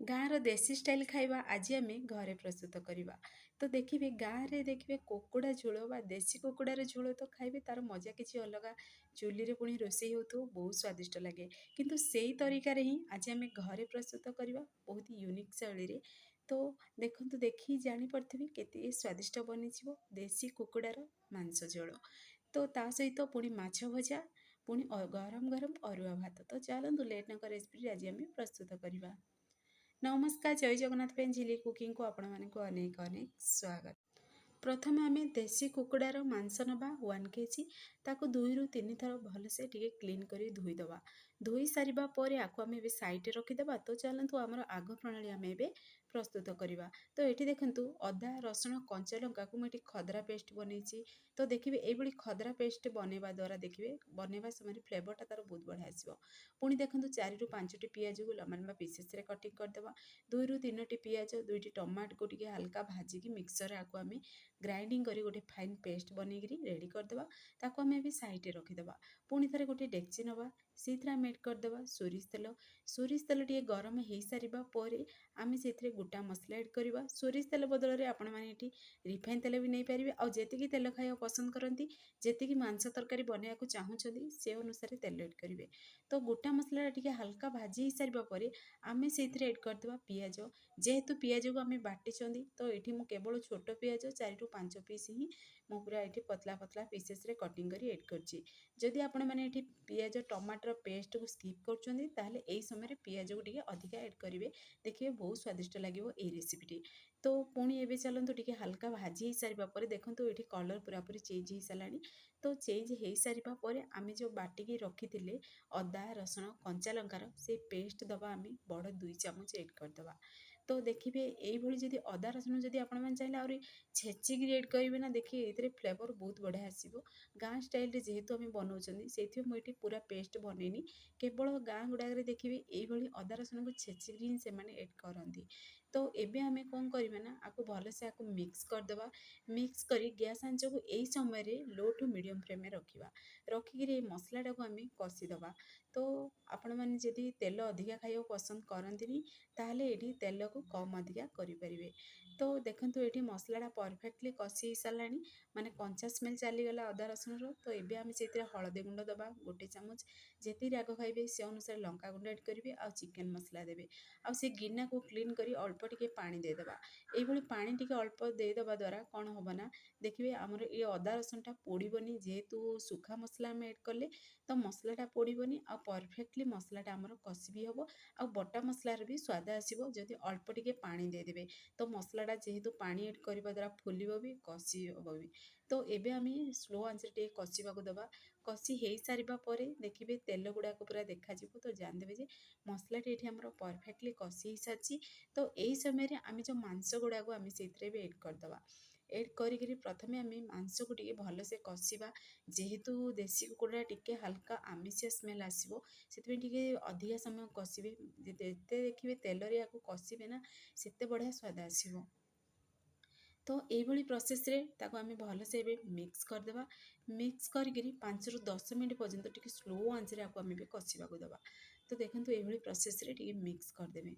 ଗାଁର ଦେଶୀ ଷ୍ଟାଇଲ୍ ଖାଇବା ଆଜି ଆମେ ଘରେ ପ୍ରସ୍ତୁତ କରିବା। ତ ଦେଖିବେ ଗାଁରେ ଦେଖିବେ କୁକୁଡ଼ା ଝୋଳ ବା ଦେଶୀ କୁକୁଡ଼ାର ଝୋଳ ତ ଖାଇବେ ତାର ମଜା କିଛି ଅଲଗା। ଚୁଲିରେ ପୁଣି ରୋଷେଇ ହେଉଥିବ ବହୁତ ସ୍ୱାଦିଷ୍ଟ ଲାଗେ। କିନ୍ତୁ ସେଇ ତରିକାରେ ହିଁ ଆଜି ଆମେ ଘରେ ପ୍ରସ୍ତୁତ କରିବା ବହୁତ ୟୁନିକ୍ ଶୈଳୀରେ। ତ ଦେଖନ୍ତୁ ଦେଖି ଜାଣିପାରୁଥିବେ କେତେ ସ୍ୱାଦିଷ୍ଟ ବନିଯିବ ଦେଶୀ କୁକୁଡ଼ାର ମାଂସ ଝୋଳ। ତ ତା ସହିତ ପୁଣି ମାଛ ଭଜା, ପୁଣି ଗରମ ଗରମ ଅରୁଆ ଭାତ। ତ ଚାଲନ୍ତୁ ଲେଟ୍ ନ କରି ରେସିପିଟି ଆଜି ଆମେ ପ୍ରସ୍ତୁତ କରିବା। ନମସ୍କାର, ଜୟ ଜଗନ୍ନାଥ ପାଇଁ ଝିଲି କୁକିଂକୁ ଆପଣମାନଙ୍କୁ ଅନେକ ଅନେକ ସ୍ୱାଗତ। ପ୍ରଥମେ ଆମେ ଦେଶୀ କୁକୁଡ଼ାର ମାଂସ ନେବା 1 କେଜି। ତାକୁ 2ରୁ 3 ଥର ଭଲସେ ଟିକେ କ୍ଲିନ୍ କରି ଧୋଇଦେବା। ଧୋଇ ସାରିବା ପରେ ଆକୁ ଆମେ ଏବେ ସାଇଡ଼ରେ ରଖିଦେବା। ତ ଚାଲନ୍ତୁ ଆମର ଆଗ ପ୍ରଣାଳୀ ଆମେ ଏବେ ପ୍ରସ୍ତୁତ କରିବା। ତ ଏଠି ଦେଖନ୍ତୁ ଅଦା, ରସୁଣ, କଞ୍ଚା ଲଙ୍କାକୁ ମୁଁ ଏଠି ଖଦରା ପେଷ୍ଟ ବନେଇଛି। ତ ଦେଖିବେ ଏଇଭଳି ଖଦରା ପେଷ୍ଟ ବନେଇବା ଦ୍ୱାରା ଦେଖିବେ ବନେଇବା ସମୟରେ ଫ୍ଲେଭରଟା ତାର ବହୁତ ବଢ଼ିଆ ଆସିବ। ପୁଣି ଦେଖନ୍ତୁ 4ରୁ 5ଟି ପିଆଜକୁ ଲମ୍ବା ଲମ୍ବା ପିସେସରେ କଟିଂ କରିଦେବା। 2ରୁ 3ଟି ପିଆଜ, 2ଟି ଟମାଟୋକୁ ଟିକେ ହାଲକା ଭାଜିକି ମିକ୍ସରରେ ଆକୁ ଆମେ ଗ୍ରାଇଣ୍ଡିଙ୍ଗ କରି ଗୋଟେ ଫାଇନ୍ ପେଷ୍ଟ ବନେଇକିରି ରେଡ଼ି କରିଦେବା। ତାକୁ ଆମେ ଏବେ ସାଇଡ଼ରେ ରଖିଦେବା। ପୁଣି ଥରେ ଗୋଟେ ଡେକ୍ଚି ନେବା, ସେଇଥିରେ ଆମେ ଏଡ଼୍ କରିଦେବା ସୋରିଷ ତେଲ। ସୋରିଷ ତେଲ ଟିକେ ଗରମ ହେଇସାରିବା ପରେ ଆମେ ସେଥିରେ ଗୋଟା ମସଲା ଏଡ଼୍ କରିବା। ସୋରିଷ ତେଲ ବଦଳରେ ଆପଣମାନେ ଏଠି ରିଫାଇନ୍ ତେଲ ବି ନେଇପାରିବେ। ଆଉ ଯେତିକି ତେଲ ଖାଇବାକୁ ପସନ୍ଦ କରନ୍ତି, ଯେତିକି ମାଂସ ତରକାରୀ ବନେଇବାକୁ ଚାହୁଁଛନ୍ତି ସେ ଅନୁସାରେ ତେଲ ଏଡ଼୍ କରିବେ। ତ ଗୋଟା ମସଲାଟା ଟିକେ ହାଲକା ଭାଜି ହେଇସାରିବା ପରେ ଆମେ ସେଇଥିରେ ଏଡ଼୍ କରିଦେବା ପିଆଜ। ଯେହେତୁ ପିଆଜକୁ ଆମେ ବାଟିଛନ୍ତି ତ ଏଠି ମୁଁ କେବଳ ଛୋଟ ପିଆଜ 4ରୁ 5 ପିସ୍ ହିଁ ମୁଁ ପୁରା ଏଠି ପତଲା ପତଲା ପିସେସରେ କଟିଂ କରି ଏଡ଼୍ କରିଛି। ଯଦି ଆପଣମାନେ ଏଠି ପିଆଜ ଟମାଟର ପେଷ୍ଟକୁ ସ୍କିପ୍ କରୁଛନ୍ତି ତାହେଲେ ଏହି ସମୟରେ ପିଆଜକୁ ଟିକେ ଅଧିକା ଏଡ଼୍ କରିବେ। ଦେଖିବେ ବହୁତ ସ୍ୱାଦିଷ୍ଟ ଲାଗିବ ଏହି ରେସିପିଟି। ତ ପୁଣି ଏବେ ଚାଲନ୍ତୁ ଟିକେ ହାଲକା ଭାଜି ହେଇସାରିବା ପରେ ଦେଖନ୍ତୁ ଏଠି କଲର୍ ପୁରାପୁରି ଚେଞ୍ଜ ହେଇସାରିଲାଣି। ତ ଚେଞ୍ଜ ହେଇସାରିବା ପରେ ଆମେ ଯେଉଁ ବାଟିକି ରଖିଥିଲେ ଅଦା, ରସୁଣ, କଞ୍ଚା ଲଙ୍କାର ସେ ପେଷ୍ଟ ଦେବା ଆମେ ବଡ଼ 2 ଚାମଚ ଏଡ଼୍ କରିଦେବା। ତ ଦେଖିବେ ଏଇଭଳି ଯଦି ଅଦା ରସୁଣ ଯଦି ଆପଣମାନେ ଚାହିଁଲେ ଆହୁରି ଛେଚିକି ଏଡ଼୍ କରିବେ ନା, ଦେଖିବେ ଏଥିରେ ଫ୍ଲେଭର ବହୁତ ବଢ଼ିଆ ଆସିବ। ଗାଁ ଷ୍ଟାଇଲରେ ଯେହେତୁ ଆମେ ବନାଉଛନ୍ତି ସେଇଥିପାଇଁ ମୁଁ ଏଠି ପୁରା ପେଷ୍ଟ ବନେଇନି। କେବଳ ଗାଁ ଗୁଡ଼ାକରେ ଦେଖିବେ ଏଇଭଳି ଅଦା ରସୁଣକୁ ଛେଚିକି ହିଁ ସେମାନେ ଏଡ଼୍ କରନ୍ତି। ତ ଏବେ ଆମେ କ'ଣ କରିବା ନା ଆକୁ ଭଲସେ ଆକୁ ମିକ୍ସ କରିଦେବା। ମିକ୍ସ କରି ଗ୍ୟାସ୍ ଆଞ୍ଚକୁ ଏଇ ସମୟରେ ଲୋ ଟୁ ମିଡ଼ିୟମ୍ ଫ୍ଲେମ୍ରେ ରଖିବା। ରଖିକିରି ଏଇ ମସଲାଟାକୁ ଆମେ କଷିଦେବା। ତ ଆପଣମାନେ ଯଦି ତେଲ ଅଧିକା ଖାଇବାକୁ ପସନ୍ଦ କରନ୍ତିନି ତାହେଲେ ଏଠି ତେଲକୁ କମ୍ ଅଧିକା କରିପାରିବେ। ତ ଦେଖନ୍ତୁ ଏଠି ମସଲାଟା ପରଫେକ୍ଟଲି କଷି ହେଇସାରିଲାଣି, ମାନେ କଞ୍ଚା ସ୍ମେଲ୍ ଚାଲିଗଲା ଅଦା ରସୁଣର। ତ ଏବେ ଆମେ ସେଥିରେ ହଳଦୀ ଗୁଣ୍ଡ ଦେବା 1 ଚାମଚ। ଯେତିକି ରାଗ ଖାଇବେ ସେ ଅନୁସାରେ ଲଙ୍କା ଗୁଣ୍ଡ ଏଡ଼୍ କରିବେ ଆଉ ଚିକେନ୍ ମସଲା ଦେବେ। ଆଉ ସେ ଗିନାକୁ କ୍ଲିନ୍ କରି ଅଳ୍ପ ଟିକେ ପାଣି ଦେଇଦେବା। ଏଇଭଳି ପାଣି ଟିକେ ଅଳ୍ପ ଦେଇଦେବା ଦ୍ୱାରା କ'ଣ ହେବ ନା ଦେଖିବେ ଆମର ଏ ଅଦା ରସୁଣଟା ପୋଡ଼ିବନି। ଯେହେତୁ ଶୁଖା ମସଲା ଆମେ ଏଡ଼୍ କଲେ ତ ମସଲାଟା ପୋଡ଼ିବନି ଆଉ ପରଫେକ୍ଟଲି ମସଲାଟା ଆମର କଷି ବି ହେବ। ଆଉ ବଟା ମସଲାର ବି ସ୍ୱାଦ ଆସିବ ଯଦି ଅଳ୍ପ ଟିକେ ପାଣି ଦେଇଦେବେ। ତ ମସଲାଟା ଯେହେତୁ ପାଣି ଏଡ଼୍ କରିବା ଦ୍ୱାରା ଫୁଲିବ ବି କଷି ହେବ ବି। ତ ଏବେ ଆମେ ସ୍ଲୋ ଆଞ୍ଚରେ ଟିକେ କଷିବାକୁ ଦେବା। କଷି ହେଇସାରିବା ପରେ ଦେଖିବେ ତେଲ ଗୁଡ଼ାକ ପୁରା ଦେଖାଯିବ। ତ ଜାଣିଦେବେ ଯେ ମସଲାଟି ଏଠି ଆମର ପରଫେକ୍ଟଲି କଷି ହେଇସାରିଛି। ତ ଏହି ସମୟରେ ଆମେ ଯେଉଁ ମାଂସ ଗୁଡ଼ାକ ଆମେ ସେଇଥିରେ ବି ଏଡ଼୍ କରିଦେବା। ଏଡ଼୍ କରିକିରି ପ୍ରଥମେ ଆମେ ମାଂସକୁ ଟିକେ ଭଲସେ କଷିବା। ଯେହେତୁ ଦେଶୀ କୁକୁଡ଼ା ଟିକେ ହାଲକା ଆମିଷିଆ ସ୍ମେଲ୍ ଆସିବ, ସେଥିପାଇଁ ଟିକେ ଅଧିକା ସମୟ କଷିବେ। ଯେତେ ଦେଖିବେ ତେଲରେ ୟାକୁ କଷିବେ ନା ସେତେ ବଢ଼ିଆ ସ୍ୱାଦ ଆସିବ। ତ ଏଇଭଳି ପ୍ରୋସେସ୍ରେ ତାକୁ ଆମେ ଭଲସେ ଏବେ ମିକ୍ସ କରିଦେବା। ମିକ୍ସ କରିକିରି 5ରୁ 10 ମିନିଟ୍ ପର୍ଯ୍ୟନ୍ତ ଟିକେ ସ୍ଲୋ ଆଞ୍ଚରେ ଆକୁ ଆମେ ଏବେ କଷିବାକୁ ଦେବା। ତ ଦେଖନ୍ତୁ ଏଇଭଳି ପ୍ରୋସେସ୍ରେ ଟିକେ ମିକ୍ସ କରିଦେବେ।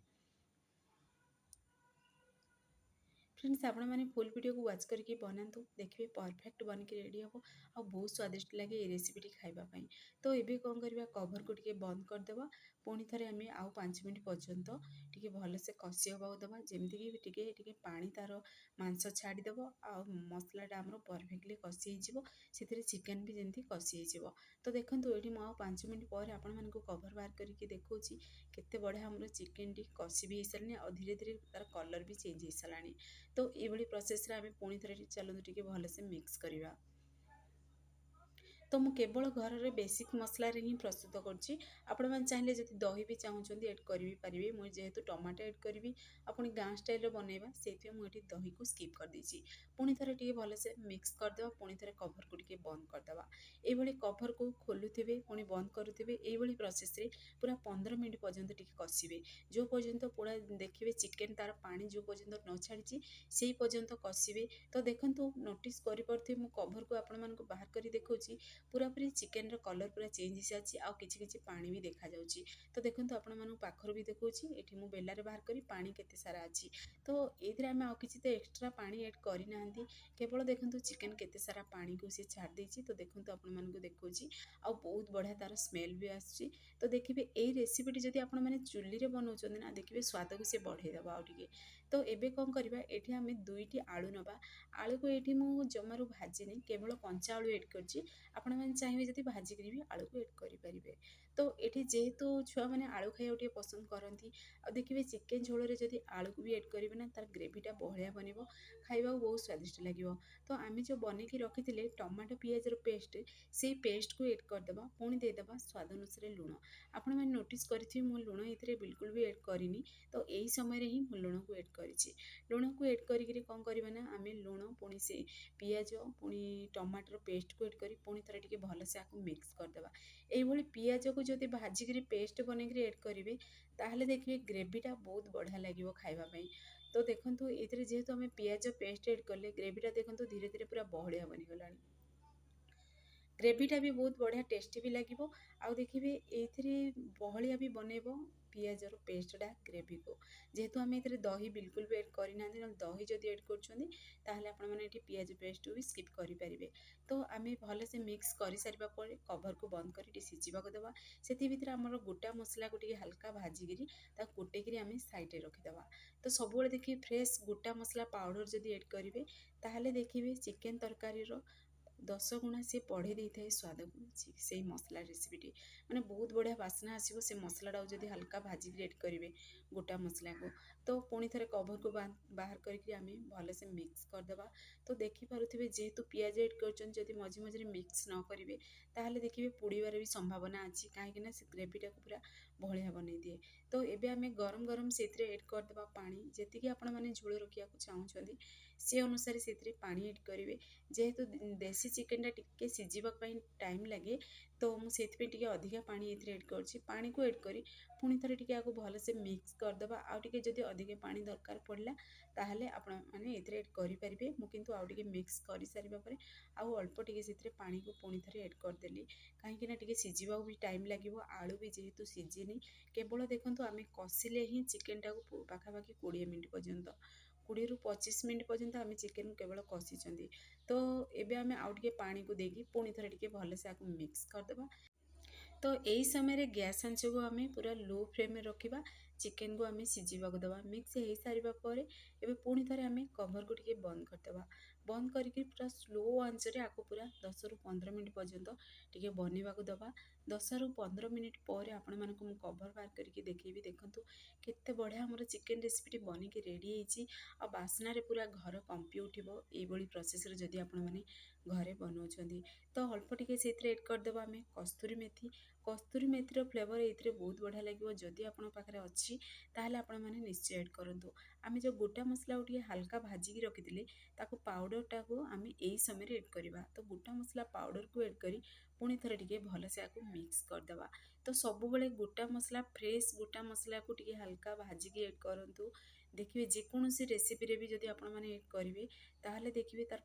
फ्रेंड्स आपने फुल वीडियो को वाच करके बनातु, देखिए परफेक्ट बनिक रेडी हम और बहुत स्वादिष्ट लगे ये रेसिपी खावाई। तो ये कौन करवा कभर को टिके बंद करदेवा। पुणी थे आम आउ 5 मिनट पर्यंत टिके भलसे कषि हवा देवा जमीक टिके पानी तार मांस छाड़देव आ मसलाटा आमर परफेक्टली कषि हो चिकेन भी जमी कषि हो। तो देखो ये आउ 5 मिनट पर आपण कभर बाहर करके देखा केते बढ़िया आमर चिकेन टी कषि भी हो सारे और धीरे धीरे तार कलर भी चेंज हो सारे। तो ये प्रोसेस रे आम पुणी थे चलते टिके भलसे मिक्स करवा। तो मु केवल घर रे बेसिक मसला रे ही प्रस्तुत करछि। आपण मन चाहिले जदि दही भी चाहूछन्ती ऐड करि भी परिबे। मु जेहेतु टमाटो ऐड करिवि आपण गाँ स्टाइल रे बनेबा सेति मु एठी दही को स्किप कर देछि। पुणी थरे टिके भलसे मिक्स कर देबा। पुणी थरे कवर को टिके बंद कर देबा। एई भली कवर को खोलुथिबे पुणी बंद करूथिबे। एई भली प्रोसेस रे पूरा 15 मिनिट पर्यंत टिके कसिबे। जो पर्यंत पूरा देखिबे चिकेन तार पानी जो पर्यंत न छाड़िछि सेई पर्यंत कसिबे। तो देखंतु नोटिस करि परथिबे मु कवर को आपण मानको बाहर करि देखौछि ପୁରାପୁରି ଚିକେନ୍ର କଲର୍ ପୁରା ଚେଞ୍ଜ ହେଇସାରିଛି, ଆଉ କିଛି କିଛି ପାଣି ବି ଦେଖାଯାଉଛି। ତ ଦେଖନ୍ତୁ ଆପଣମାନଙ୍କୁ ପାଖରୁ ବି ଦେଖାଉଛି, ଏଠି ମୁଁ ବେଲାରେ ବାହାର କରି ପାଣି କେତେ ସାରା ଅଛି। ତ ଏଇଥିରେ ଆମେ ଆଉ କିଛି ତ ଏକ୍ସଟ୍ରା ପାଣି ଏଡ଼୍ କରିନାହାନ୍ତି, କେବଳ ଦେଖନ୍ତୁ ଚିକେନ୍ କେତେ ସାରା ପାଣିକୁ ସେ ଛାଡ଼ି ଦେଇଛି। ତ ଦେଖନ୍ତୁ ଆପଣମାନଙ୍କୁ ଦେଖାଉଛି, ଆଉ ବହୁତ ବଢ଼ିଆ ତା'ର ସ୍ମେଲ୍ ବି ଆସୁଛି। ତ ଦେଖିବେ ଏଇ ରେସିପିଟି ଯଦି ଆପଣମାନେ ଚୁଲିରେ ବନାଉଛନ୍ତି ନା, ଦେଖିବେ ସ୍ୱାଦକୁ ସେ ବଢ଼େଇ ଦେବ ଆଉ ଟିକେ। ତ ଏବେ କ'ଣ କରିବା, ଏଠି ଆମେ 2ଟି ଆଳୁ ନେବା। ଆଳୁକୁ ଏଠି ମୁଁ ଜମାରୁ ଭାଜିନି, କେବଳ କଞ୍ଚା ଆଳୁ ଏଡ଼୍ କରିଛି। ଆପଣମାନେ ଚାହିଁବେ ଯଦି ଭାଜିକିରି ବି ଆଳୁକୁ ଏଡ଼୍ କରିପାରିବେ। ତ ଏଠି ଯେହେତୁ ଛୁଆମାନେ ଆଳୁ ଖାଇବାକୁ ଟିକେ ପସନ୍ଦ କରନ୍ତି, ଆଉ ଦେଖିବେ ଚିକେନ୍ ଝୋଳରେ ଯଦି ଆଳୁକୁ ବି ଏଡ଼୍ କରିବେ ନା, ତାର ଗ୍ରେଭିଟା ବହଳିଆ ବନିବ, ଖାଇବାକୁ ବହୁତ ସ୍ୱାଦିଷ୍ଟ ଲାଗିବ। ତ ଆମେ ଯେଉଁ ବନେଇକି ରଖିଥିଲେ ଟମାଟୋ ପିଆଜର ପେଷ୍ଟ, ସେଇ ପେଷ୍ଟକୁ ଏଡ଼୍ କରିଦେବା, ପୁଣି ଦେଇଦେବା ସ୍ୱାଦ ଅନୁସାରେ ଲୁଣ। ଆପଣମାନେ ନୋଟିସ୍ କରିଥିବେ ମୁଁ ଲୁଣ ଏଥିରେ ବିଲକୁଲ ବି ଏଡ଼୍ କରିନି, ତ ଏଇ ସମୟରେ ହିଁ ମୁଁ ଲୁଣକୁ ଏଡ଼୍ କରିଛି। ଲୁଣକୁ ଏଡ଼୍ କରିକିରି କ'ଣ କରିବା ନା, ଆମେ ଲୁଣ ପୁଣି ସେ ପିଆଜ ପୁଣି ଟମାଟୋର ପେଷ୍ଟକୁ ଏଡ଼୍ କରି ପୁଣି ଥରେ ଟିକେ ଭଲସେ ଆକୁ ମିକ୍ସ କରିଦେବା। ଏଇଭଳି ପିଆଜକୁ ଯଦି ଭାଜିକିରି ପେଷ୍ଟ ବନେଇକିରି ଏଡ଼୍ କରିବେ, ତାହେଲେ ଦେଖିବେ ଗ୍ରେଭିଟା ବହୁତ ବଢ଼ିଆ ଲାଗିବ ଖାଇବା ପାଇଁ। ତ ଦେଖନ୍ତୁ ଏଥିରେ ଯେହେତୁ ଆମେ ପିଆଜ ପେଷ୍ଟ ଏଡ଼୍ କଲେ, ଗ୍ରେଭିଟା ଦେଖନ୍ତୁ ଧୀରେ ଧୀରେ ପୁରା ବହଳିଆ ବନିଗଲାଣି। ଗ୍ରେଭିଟା ବି ବହୁତ ବଢ଼ିଆ ଟେଷ୍ଟି ବି ଲାଗିବ, ଆଉ ଦେଖିବେ ଏଇଥିରେ ବହଳିଆ ବି ବନେଇବ ପିଆଜର ପେଷ୍ଟଟା ଗ୍ରେଭିକୁ। ଯେହେତୁ ଆମେ ଏଥିରେ ଦହି ବିଲକୁଲ ବି ଏଡ଼୍ କରିନାହାନ୍ତି, ନହେଲେ ଦହି ଯଦି ଏଡ଼୍ କରୁଛନ୍ତି ତାହେଲେ ଆପଣମାନେ ଏଠି ପିଆଜ ପେଷ୍ଟକୁ ବି ସ୍କିପ୍ କରିପାରିବେ। ତ ଆମେ ଭଲସେ ମିକ୍ସ କରିସାରିବା ପରେ କଭରକୁ ବନ୍ଦ କରି ଟିକେ ସିଝିବାକୁ ଦେବା। ସେଥି ଭିତରେ ଆମର ଗୋଟା ମସଲାକୁ ଟିକେ ହାଲକା ଭାଜିକିରି ତାକୁ କୁଟେଇକିରି ଆମେ ସାଇଡ଼ରେ ରଖିଦେବା। ତ ସବୁବେଳେ ଦେଖିବେ ଫ୍ରେଶ୍ ଗୋଟା ମସଲା ପାଉଡ଼ର ଯଦି ଏଡ଼୍ କରିବେ, ତାହେଲେ ଦେଖିବେ ଚିକେନ୍ ତରକାରୀର 10 ଗୁଣା ସେ ବଢ଼େଇ ଦେଇଥାଏ ସ୍ୱାଦକୁ। ସେଇ ମସଲା ରେସିପିଟି ମାନେ ବହୁତ ବଢ଼ିଆ ବାସ୍ନା ଆସିବ। ସେ ମସଲାଟାକୁ ଯଦି ହାଲକା ଭାଜିକି ଏଡ଼୍ କରିବେ ଗୋଟା ମସଲାକୁ, ତ ପୁଣି ଥରେ କଭରକୁ ବାହାର କରିକି ଆମେ ଭଲସେ ମିକ୍ସ କରିଦେବା। ତ ଦେଖିପାରୁଥିବେ ଯେହେତୁ ପିଆଜ ଏଡ଼୍ କରିଛନ୍ତି, ଯଦି ମଝି ମଝିରେ ମିକ୍ସ ନ କରିବେ ତାହେଲେ ଦେଖିବେ ପୋଡ଼ିବାର ବି ସମ୍ଭାବନା ଅଛି, କାହିଁକିନା ସେ ଗ୍ରେଭିଟାକୁ ପୁରା ବହଳିଆ ବନେଇ ଦିଏ। ତ ଏବେ ଆମେ ଗରମ ଗରମ ସେଥିରେ ଏଡ଼୍ କରିଦେବା ପାଣି। ଯେତିକି ଆପଣମାନେ ଝୋଳ ରଖିବାକୁ ଚାହୁଁଛନ୍ତି ସେ ଅନୁସାରେ ସେଥିରେ ପାଣି ଏଡ଼୍ କରିବେ। ଯେହେତୁ ଦେଶୀ ଚିକେନ୍ଟା ଟିକେ ସିଝିବା ପାଇଁ ଟାଇମ୍ ଲାଗେ, ତ ମୁଁ ସେଥିପାଇଁ ଟିକେ ଅଧିକା ପାଣି ଏଥିରେ ଏଡ଼୍ କରିଛି। ପାଣିକୁ ଏଡ଼୍ କରି ପୁଣି ଥରେ ଟିକେ ଆକୁ ଭଲସେ ମିକ୍ସ କରିଦେବା। ଆଉ ଟିକେ ଯଦି ଅଧିକା ପାଣି ଦରକାର ପଡ଼ିଲା ତାହେଲେ ଆପଣମାନେ ଏଥିରେ ଏଡ଼୍ କରିପାରିବେ। ମୁଁ କିନ୍ତୁ ଆଉ ଟିକେ ମିକ୍ସ କରିସାରିବା ପରେ ଆଉ ଅଳ୍ପ ଟିକେ ସେଥିରେ ପାଣିକୁ ପୁଣି ଥରେ ଏଡ଼୍ କରିଦେଲି, କାହିଁକିନା ଟିକେ ସିଝିବାକୁ ବି ଟାଇମ୍ ଲାଗିବ। ଆଳୁ ବି ଯେହେତୁ ସିଝିନି, କେବଳ ଦେଖନ୍ତୁ ଆମେ କଷିଲେ ହିଁ ଚିକେନ୍ଟାକୁ ପାଖାପାଖି 20 ମିନିଟ୍ ପର୍ଯ୍ୟନ୍ତ, 20ରୁ 25 ମିନିଟ୍ ପର୍ଯ୍ୟନ୍ତ ଆମେ ଚିକେନ୍କୁ କେବଳ କଷିଛନ୍ତି। ତ ଏବେ ଆମେ ଆଉ ଟିକେ ପାଣିକୁ ଦେଇକି ପୁଣି ଥରେ ଟିକେ ଭଲସେ ଆକୁ ମିକ୍ସ କରିଦେବା। ତ ଏହି ସମୟରେ ଗ୍ୟାସ୍ ଆଞ୍ଚକୁ ଆମେ ପୁରା ଲୋ ଫ୍ଲେମ୍ରେ ରଖିବା। ଚିକେନ୍କୁ ଆମେ ସିଝିବାକୁ ଦେବା। ମିକ୍ସ ହେଇସାରିବା ପରେ ଏବେ ପୁଣି ଥରେ ଆମେ କଭରକୁ ଟିକେ ବନ୍ଦ କରିଦେବା। ବନ୍ଦ କରିକି ପୁରା ସ୍ଲୋ ଆଞ୍ଚରେ ଆକୁ ପୁରା 10ରୁ 15 ମିନିଟ୍ ପର୍ଯ୍ୟନ୍ତ ଟିକେ ବନେଇବାକୁ ଦେବା। 10ରୁ 15 ମିନିଟ୍ ପରେ ଆପଣମାନଙ୍କୁ ମୁଁ କଭର ବାହାର କରିକି ଦେଖେଇବି। ଦେଖନ୍ତୁ କେତେ ବଢ଼ିଆ ଆମର ଚିକେନ୍ ରେସିପିଟି ବନିକି ରେଡ଼ି ହେଇଛି, ଆଉ ବାସ୍ନାରେ ପୁରା ଘର କମ୍ପି ଉଠିବ ଏଇଭଳି ପ୍ରୋସେସ୍ରେ ଯଦି ଆପଣମାନେ ଘରେ ବନାଉଛନ୍ତି। ତ ଅଳ୍ପ ଟିକେ ସେଥିରେ ଏଡ଼୍ କରିଦେବା ଆମେ କସ୍ତୁରୀ ମେଥି। କସ୍ତୁରୀ ମେଥିର ଫ୍ଲେଭର ଏଇଥିରେ ବହୁତ ବଢ଼ିଆ ଲାଗିବ। ଯଦି ଆପଣଙ୍କ ପାଖରେ ଅଛି ତାହେଲେ ଆପଣମାନେ ନିଶ୍ଚୟ ଏଡ଼୍ କରନ୍ତୁ। ଆମେ ଯେଉଁ ଗୋଟା ମସଲାକୁ ଟିକେ ହାଲକା ଭାଜିକି ରଖିଥିଲେ, ତାକୁ ପାଉଡ଼ରଟାକୁ ଆମେ ଏଇ ସମୟରେ ଏଡ଼୍ କରିବା। ତ ଗୋଟା ମସଲା ପାଉଡ଼ରକୁ ଏଡ଼୍ କରି ପୁଣି ଥରେ ଟିକେ ଭଲସେ ଆକୁ ମିକ୍ସ କରିଦେବା। ତ ସବୁବେଳେ ଗୋଟା ମସଲା ଫ୍ରେଶ୍ ଗୋଟା ମସଲାକୁ ଟିକେ ହାଲକା ଭାଜିକି ଏଡ଼୍ କରନ୍ତୁ। ଦେଖିବେ ଯେକୌଣସି ରେସିପିରେ ବି ଯଦି ଆପଣମାନେ ଏଡ଼୍ କରିବେ ତାହେଲେ ଦେଖିବେ ତାର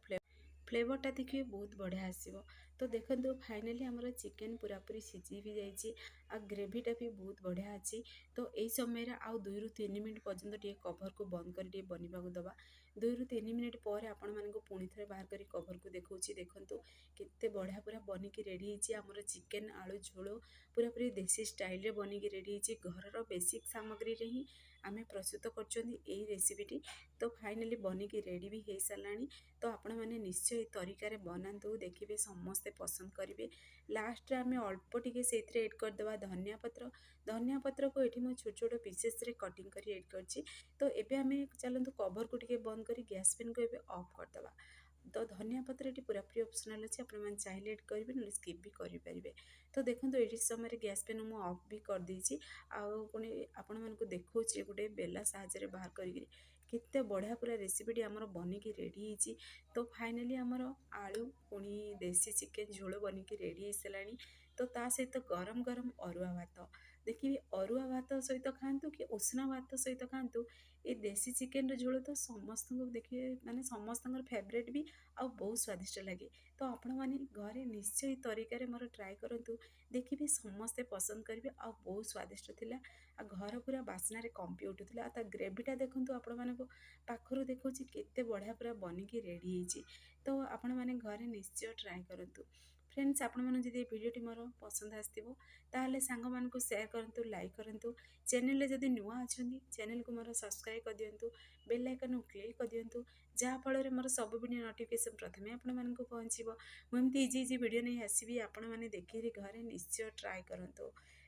ଫ୍ଲେଭରଟା ଦେଖିବେ ବହୁତ ବଢ଼ିଆ ଆସିବ। ତ ଦେଖନ୍ତୁ ଫାଇନାଲି ଆମର ଚିକେନ୍ ପୁରାପୁରି ସିଝି ବି ଯାଇଛି, ଆଉ ଗ୍ରେଭିଟା ବି ବହୁତ ବଢ଼ିଆ ଅଛି। ତ ଏହି ସମୟରେ ଆଉ 2ରୁ 3 ମିନିଟ୍ ପର୍ଯ୍ୟନ୍ତ ଟିକେ କଭରକୁ ବନ୍ଦ କରି ଟିକେ ବନିବାକୁ ଦେବା। 2ରୁ 3 ମିନିଟ୍ ପରେ ଆପଣମାନଙ୍କୁ ପୁଣି ଥରେ ବାହାର କରି କଭରକୁ ଦେଖାଉଛି। ଦେଖନ୍ତୁ କେତେ ବଢ଼ିଆ ପୁରା ବନିକି ରେଡ଼ି ହେଇଛି ଆମର ଚିକେନ୍ ଆଳୁ ଝୋଳ, ପୁରାପୁରି ଦେଶୀ ଷ୍ଟାଇଲ୍ରେ ବନିକି ରେଡ଼ି ହେଇଛି। ଘରର ବେସିକ୍ ସାମଗ୍ରୀରେ ହିଁ ଆମେ ପ୍ରସ୍ତୁତ କରୁଛନ୍ତି ଏଇ ରେସିପିଟି। ତ ଫାଇନାଲି ବନିକି ରେଡ଼ି ବି ହେଇସାରିଲାଣି। ତ ଆପଣମାନେ ନିଶ୍ଚୟ ଏଇ ତରିକାରେ ବନାନ୍ତୁ, ଦେଖିବେ ସମସ୍ତେ ପସନ୍ଦ କରିବେ। ଲାଷ୍ଟରେ ଆମେ ଅଳ୍ପ ଟିକେ ସେଇଥିରେ ଏଡ଼୍ କରିଦେବା ଧନିଆ ପତ୍ର। ଧନିଆ ପତ୍ରକୁ ଏଠି ମୁଁ ଛୋଟ ଛୋଟ ପିସେସ୍ରେ କଟିଂ କରି ଏଡ଼୍ କରିଛି। ତ ଏବେ ଆମେ ଚାଲନ୍ତୁ କଭରକୁ ଟିକେ ବନ୍ଦ କରି ଗ୍ୟାସ୍ ଫ୍ଲେମ୍କୁ ଏବେ ଅଫ୍ କରିଦେବା। ତ ଧନିଆ ପତ୍ର ଏଠି ପୁରାପୁରି ଅପସନାଲ୍ ଅଛି, ଆପଣମାନେ ଚାହିଁଲେ ଏଡ଼୍ କରିବେ, ନହେଲେ ସ୍କିପ୍ ବି କରିପାରିବେ। ତ ଦେଖନ୍ତୁ ଏଠି ସମୟରେ ଗ୍ୟାସ୍ ଫ୍ଲେମ୍ ମୁଁ ଅଫ୍ ବି କରିଦେଇଛି। ଆଉ ପୁଣି ଆପଣମାନଙ୍କୁ ଦେଖାଉଛି ଗୋଟେ ବେଲା ସାହାଯ୍ୟରେ ବାହାର କରିକିରି କେତେ ବଢ଼ିଆ ପୁରା ରେସିପିଟି ଆମର ବନିକି ରେଡ଼ି ହେଇଛି। ତ ଫାଇନାଲି ଆମର ଆଳୁ ପୁଣି ଦେଶୀ ଚିକେନ୍ ଝୋଳ ବନିକି ରେଡ଼ି ହେଇସାରିଲାଣି। ତ ତା ସହିତ ଗରମ ଗରମ ଅରୁଆ ଭାତ, ଦେଖିବେ ଅରୁଆ ଭାତ ସହିତ ଖାଆନ୍ତୁ କି ଉଷୁନା ଭାତ ସହିତ ଖାଆନ୍ତୁ, ଏ ଦେଶୀ ଚିକେନର ଝୋଳ ତ ସମସ୍ତଙ୍କୁ ଦେଖିବେ ମାନେ ସମସ୍ତଙ୍କର ଫେଭରେଟ୍ ବି ଆଉ ବହୁତ ସ୍ୱାଦିଷ୍ଟ ଲାଗେ। ତ ଆପଣମାନେ ଘରେ ନିଶ୍ଚୟ ଏଇ ତରିକାରେ ମୋର ଟ୍ରାଏ କରନ୍ତୁ, ଦେଖିବେ ସମସ୍ତେ ପସନ୍ଦ କରିବେ ଆଉ ବହୁତ ସ୍ୱାଦିଷ୍ଟ ଥିଲା। ଆଉ ଘର ପୁରା ବାସ୍ନାରେ କମ୍ପି ଉଠୁଥିଲା। ଆଉ ତା ଗ୍ରେଭିଟା ଦେଖନ୍ତୁ ଆପଣମାନଙ୍କୁ ପାଖରୁ ଦେଖଉଛି କେତେ ବଢ଼ିଆ ପୁରା ବନିକି ରେଡ଼ି ହେଇଛି। ତ ଆପଣମାନେ ଘରେ ନିଶ୍ଚୟ ଟ୍ରାଏ କରନ୍ତୁ। ଫ୍ରେଣ୍ଡସ୍, ଆପଣମାନଙ୍କୁ ଯଦି ଏ ଭିଡ଼ିଓଟି ମୋର ପସନ୍ଦ ଆସିଥିବ ତାହେଲେ ସାଙ୍ଗମାନଙ୍କୁ ସେୟାର କରନ୍ତୁ, ଲାଇକ୍ କରନ୍ତୁ। ଚ୍ୟାନେଲରେ ଯଦି ନୂଆ ଅଛନ୍ତି ଚ୍ୟାନେଲକୁ ମୋର ସବସ୍କ୍ରାଇବ୍ କରିଦିଅନ୍ତୁ, ବେଲ୍ ଆଇକନ୍କୁ କ୍ଲିକ୍ କରିଦିଅନ୍ତୁ, ଯାହାଫଳରେ ମୋର ସବୁ ଭିଡ଼ିଓ ନୋଟିଫିକେସନ୍ ପ୍ରଥମେ ଆପଣମାନଙ୍କୁ ପହଞ୍ଚିବ। ମୁଁ ଏମିତି ଇଜି ଇଜି ଭିଡ଼ିଓ ନେଇ ଆସିବି, ଆପଣମାନେ ଦେଖିକି ଘରେ ନିଶ୍ଚୟ ଟ୍ରାଏ କରନ୍ତୁ।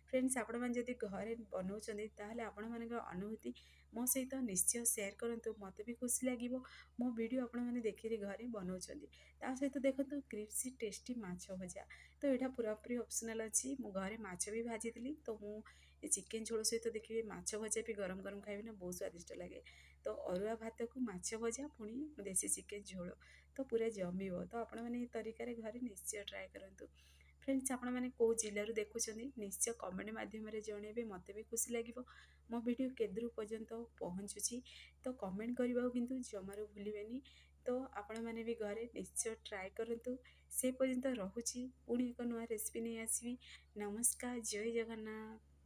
ଫ୍ରେଣ୍ଡସ୍, ଆପଣମାନେ ଯଦି ଘରେ ବନାଉଛନ୍ତି ତାହେଲେ ଆପଣମାନଙ୍କର ଅନୁଭୂତି ମୋ ସହିତ ନିଶ୍ଚୟ ସେୟାର କରନ୍ତୁ, ମୋତେ ବି ଖୁସି ଲାଗିବ ମୋ ଭିଡ଼ିଓ ଆପଣମାନେ ଦେଖିକି ଘରେ ବନାଉଛନ୍ତି। ତା ସହିତ ଦେଖନ୍ତୁ କ୍ରିସ୍ପି ଟେଷ୍ଟି ମାଛ ଭଜା, ତ ଏଇଟା ପୁରାପୁରି ଅପସନାଲ୍ ଅଛି। ମୁଁ ଘରେ ମାଛ ବି ଭାଜିଥିଲି, ତ ମୁଁ ଏ ଚିକେନ୍ ଝୋଳ ସହିତ ଦେଖିବି ମାଛ ଭଜା ବି ଗରମ ଗରମ ଖାଇବି ନା, ବହୁତ ସ୍ୱାଦିଷ୍ଟ ଲାଗେ। ତ ଅରୁଆ ଭାତକୁ ମାଛ ଭଜା ପୁଣି ଦେଶୀ ଚିକେନ୍ ଝୋଳ ତ ପୁରା ଜମିବ। ତ ଆପଣମାନେ ଏ ତରିକାରେ ଘରେ ନିଶ୍ଚୟ ଟ୍ରାଏ କରନ୍ତୁ। ଫ୍ରେଣ୍ଡସ୍, ଆପଣମାନେ କେଉଁ ଜିଲ୍ଲାରୁ ଦେଖୁଛନ୍ତି ନିଶ୍ଚୟ କମେଣ୍ଟ ମାଧ୍ୟମରେ ଜଣାଇବେ, ମୋତେ ବି ଖୁସି ଲାଗିବ ମୋ ଭିଡ଼ିଓ କେଦୂର ପର୍ଯ୍ୟନ୍ତ ପହଞ୍ଚୁଛି। ତ କମେଣ୍ଟ କରିବାକୁ କିନ୍ତୁ ଜମାରୁ ଭୁଲିବେନି। ତ ଆପଣମାନେ ବି ଘରେ ନିଶ୍ଚୟ ଟ୍ରାଏ କରନ୍ତୁ। ସେ ପର୍ଯ୍ୟନ୍ତ ରହୁଛି, ପୁଣି ଏକ ନୂଆ ରେସିପି ନେଇ ଆସିବି। ନମସ୍କାର, ଜୟ ଜଗନ୍ନାଥ।